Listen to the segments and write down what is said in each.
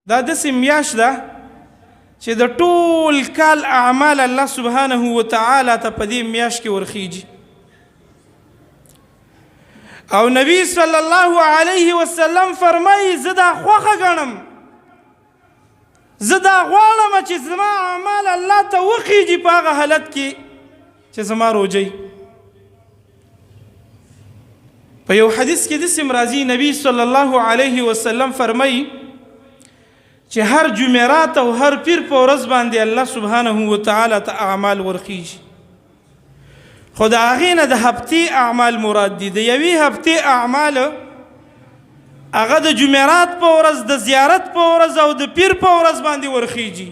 دا داسې میاشت ده چې د ټول کال اعمال الله سبحانه وتعالی ته په دې میاشت کې ورخیږي. او نبی صلی الله علیه وسلم فرمایي زه دا خوښه ګڼم، زه دا غواړم چې زما اعمال الله ته وخیږي په هغه حالت کې چې زما روجی. په یو حدیث کې داسې راځي نبی صلی الله علیه وسلم فرمایي چې هر جمعرات او هر پیر په ورځ باندې الله سبحانه وتعالی ته اعمال ورخیږي. خو د هغې نه د هفتې اعمال مراد دي. د یوې هفتې اعمال هغه د جمعرات په ورځ، د زیارت په ورځ او د پیر په ورځ باندې ورخیږي.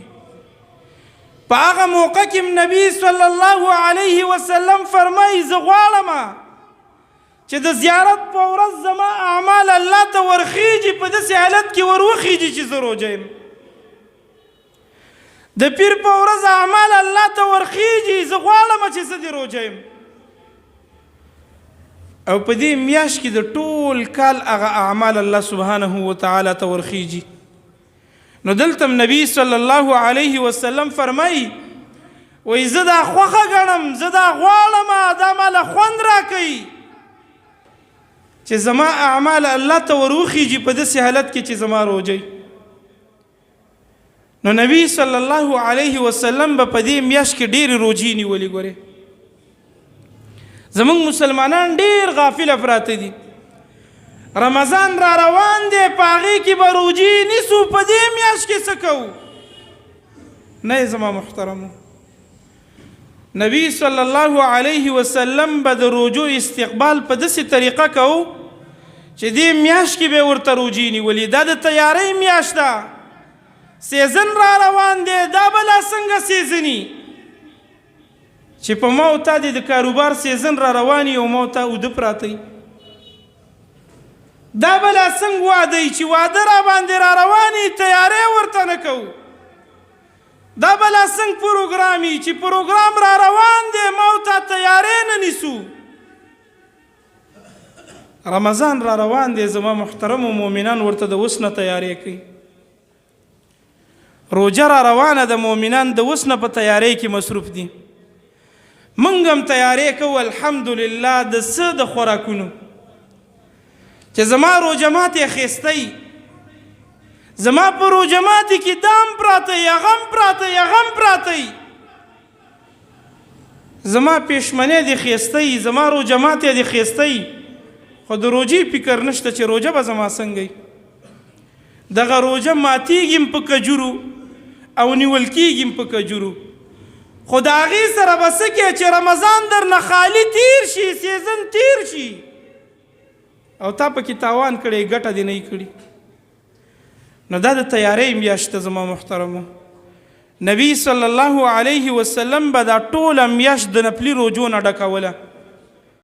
په هغه موقع کې نبی صلی الله علیه وسلم فرمایي زه غواړم چې د زیارت په ورځ زما اعمال الله ته ورخیږي، په داسې حالت کې وروخیږي چې زه روژه یم. د پیر په ورځ اعمال الله ته ورخیږي، زه غواړم چې زه د روژه یم. او په دې میاشت کې د ټول کال هغه اعمال الله سبحانه وتعالی ته ورخیږي. نو دلته نبی صلی الله علیه وسلم فرمایي وایي زه دا خوښه ګڼم، زه دا غواړم، دا ماله خوند راکوي چې زما اعمال الله ته وروخیږي په داسې حالت کې چې زما روجی. نو نبی صلی الله علیه وسلم به په دې میاشت کې ډېرې روجې نیولې. ګورې زمونږ مسلمانان ډېر غافله پراته دي. رمضان را روان دی، په هغې کې به روجې نیسو، په دې میاشت کې څه کوو؟ نه زما محترمو، نبی صلی الله علیه وسلم به د روجو استقبال په داسې طریقه کوو چې دې میاشت کې به ورته روجې نیولې. دا د تیارۍ میاشت ده، سیزن را روان دی، دا به لا څنګه سیزني چې په ما او تا د کاروبار سیزن را رواني او ما او تا اوده پراته وي. دا به لا څنګه واده وي چې واده را باندې را رواني، تیاری ورته نه کوو. دا به لا څنګه پروګرام وي چې پروګرام را روان دی، ما او تا تیاری نه نیسو. رمضان را روان دی زما محترمو مؤمنان، ورته د اوس نه تیاری کوي. روجه را روانه د مؤمنان د اوس نه په تیاری کې مصروف دي. موږ هم تیاری کوو الحمدلله د څه د خوراکونو چې زما روجه ماتې اخیستی، زما په روجه ماتې کې دام پراته یا غم پراته یا غم پراته، زما پیشمنې دې خیستی، زما روجه ماتې دې خیستی، خو د روجې فکر نشته چې روجه به زما څنګه وي. دغه روجه ماتېږي په کجورو او نیول کېږي په کجورو، خو د هغې سره به څه کې چې رمضان درنه خالي تیر شي، سیزن تیر شي او تا پکې تاوان کړی، ګټه دې نه کړي. نو دا د تیاری میاشت ده زما محترمو. نبی صلی الله علیه وسلم به دا ټوله میاشت د نفلي روجو نه ډکوله.